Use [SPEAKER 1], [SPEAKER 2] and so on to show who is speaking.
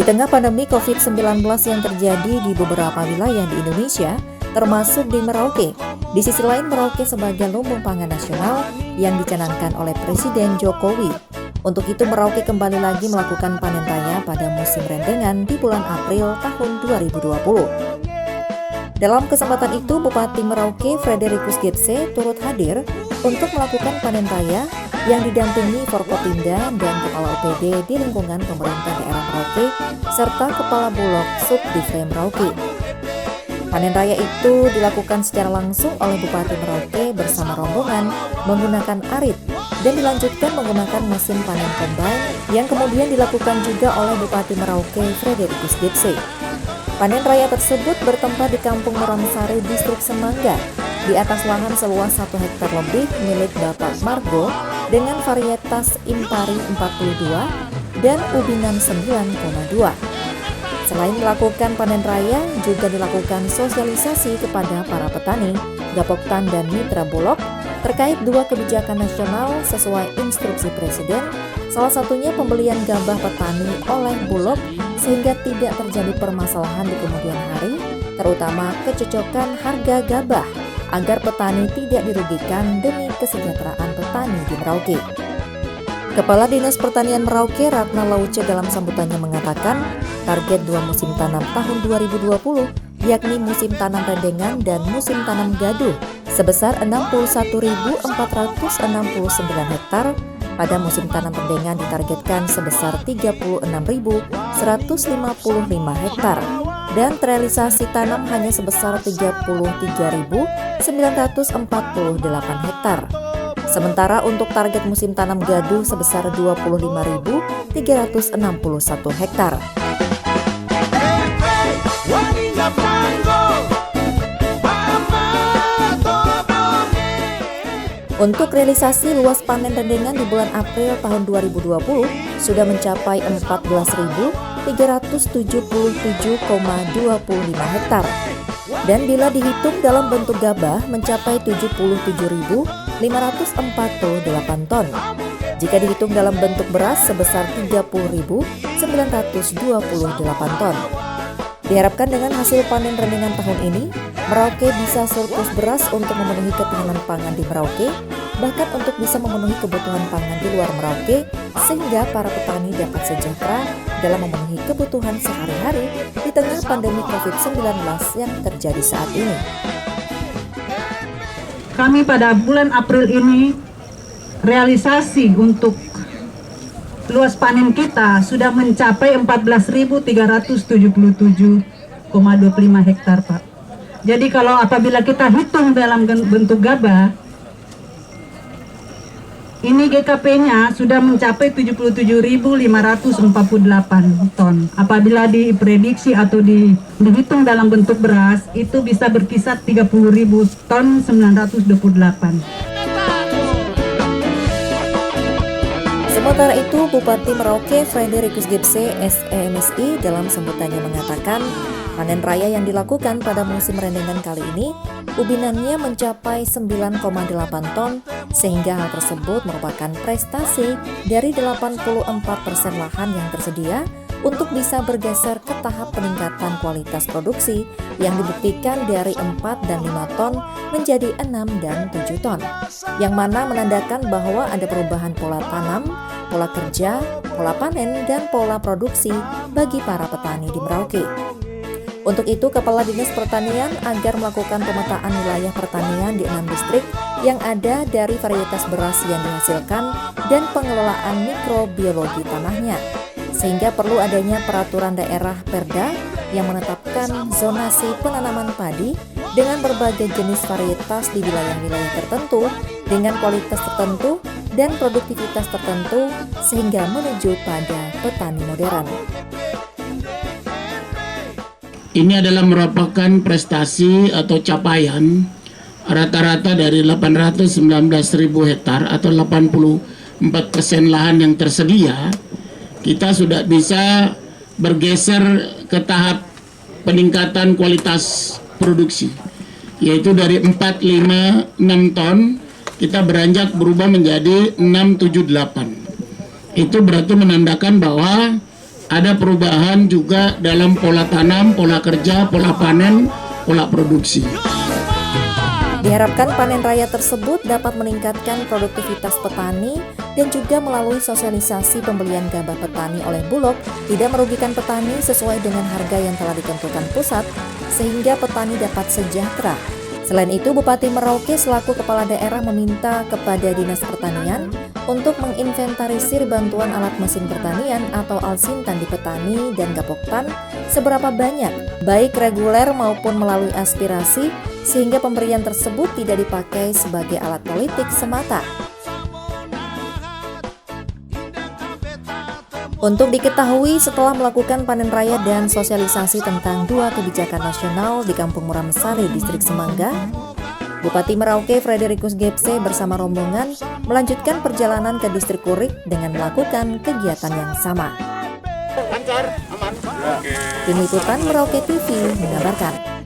[SPEAKER 1] tengah pandemi COVID-19 yang terjadi di beberapa wilayah di Indonesia, termasuk di Merauke, di sisi lain Merauke sebagai lumbung pangan nasional yang dicanangkan oleh Presiden Jokowi. Untuk itu Merauke kembali lagi melakukan panen raya pada musim rendengan di bulan April tahun 2020. Dalam kesempatan itu, Bupati Merauke Frederikus Getse turut hadir untuk melakukan panen raya yang didampingi Forkopimda dan Kepala OPD di lingkungan pemerintah daerah Merauke serta Kepala Bulog Subdivre Merauke. Panen raya itu dilakukan secara langsung oleh Bupati Merauke bersama rombongan menggunakan arit dan dilanjutkan menggunakan mesin panen combine yang kemudian dilakukan juga oleh Bupati Merauke Frederikus Getse. Panen raya tersebut bertempat di Kampung Meramsari, Distrik Semangga, di atas lahan seluas 1 hektar lebih milik Bapak Margo dengan varietas Impari 42 dan Ubinan 9,2. Selain melakukan panen raya, juga dilakukan sosialisasi kepada para petani, Gapoktan dan Mitra Bulog terkait 2 kebijakan nasional sesuai instruksi Presiden, salah satunya pembelian gabah petani oleh Bulog sehingga tidak terjadi permasalahan di kemudian hari, terutama kecocokan harga gabah agar petani tidak dirugikan demi kesejahteraan petani di Merauke. Kepala Dinas Pertanian Merauke Ratna Lauce dalam sambutannya mengatakan target 2 musim tanam tahun 2020 yakni musim tanam rendengan dan musim tanam gaduh sebesar 61.469 hektar. Pada musim tanam rendengan ditargetkan sebesar 36.155 hektar dan terrealisasi tanam hanya sebesar 33.948 hektar. Sementara untuk target musim tanam gaduh sebesar 25.361 hektar. Untuk realisasi luas panen rendengan di bulan April tahun 2020 sudah mencapai 14.377,25 hektar. Dan bila dihitung dalam bentuk gabah mencapai 77.548 ton. Jika dihitung dalam bentuk beras sebesar 30.928 ton. Diharapkan dengan hasil panen rendengan tahun ini, Merauke bisa surplus beras untuk memenuhi ketahanan pangan di Merauke, bahkan untuk bisa memenuhi kebutuhan pangan di luar Merauke, sehingga para petani dapat sejahtera dalam memenuhi kebutuhan sehari-hari di tengah pandemi COVID-19 yang terjadi saat ini.
[SPEAKER 2] Kami pada bulan April ini realisasi untuk luas panen kita sudah mencapai 14.377,25 hektar, Pak. Jadi kalau apabila kita hitung dalam bentuk gabah, ini GKP-nya sudah mencapai 77.548 ton. Apabila diprediksi atau dihitung dalam bentuk beras, itu bisa berkisar 30.000 ton 928.
[SPEAKER 1] Sementara itu, Bupati Merauke Frederikus Getse SEMSI dalam sambutannya mengatakan panen raya yang dilakukan pada musim rendengan kali ini, ubinannya mencapai 9,8 ton, sehingga hal tersebut merupakan prestasi dari 84% lahan yang tersedia untuk bisa bergeser ke tahap peningkatan kualitas produksi yang dibuktikan dari 4 dan 5 ton menjadi 6 dan 7 ton, yang mana menandakan bahwa ada perubahan pola tanam, pola kerja, pola panen, dan pola produksi bagi para petani di Merauke. Untuk itu, Kepala Dinas Pertanian agar melakukan pemetaan wilayah pertanian di 6 distrik yang ada dari varietas beras yang dihasilkan dan pengelolaan mikrobiologi tanahnya. Sehingga perlu adanya peraturan daerah Perda yang menetapkan zonasi penanaman padi dengan berbagai jenis varietas di wilayah-wilayah tertentu dengan kualitas tertentu dan produktivitas tertentu sehingga menuju pada petani modern.
[SPEAKER 3] Ini adalah merupakan prestasi atau capaian rata-rata dari 819.000 hektar atau 84% lahan yang tersedia. Kita sudah bisa bergeser ke tahap peningkatan kualitas produksi, yaitu dari 4, 5, 6 ton kita beranjak berubah menjadi 6, 7, 8. Itu berarti menandakan bahwa ada perubahan juga dalam pola tanam, pola kerja, pola panen, pola produksi.
[SPEAKER 1] Diharapkan panen raya tersebut dapat meningkatkan produktivitas petani dan juga melalui sosialisasi pembelian gabah petani oleh Bulog tidak merugikan petani sesuai dengan harga yang telah ditentukan pusat sehingga petani dapat sejahtera. Selain itu, Bupati Merauke selaku Kepala Daerah meminta kepada Dinas Pertanian untuk menginventarisir bantuan alat mesin pertanian atau Alsintan di petani dan Gapoktan seberapa banyak, baik reguler maupun melalui aspirasi, sehingga pemberian tersebut tidak dipakai sebagai alat politik semata. Untuk diketahui, setelah melakukan panen raya dan sosialisasi tentang 2 kebijakan nasional di Kampung Muramsari, Distrik Semangga, Bupati Merauke Fredericus Gepse bersama rombongan melanjutkan perjalanan ke Distrik Kurik dengan melakukan kegiatan yang sama. Tim Liputan Merauke TV mengabarkan.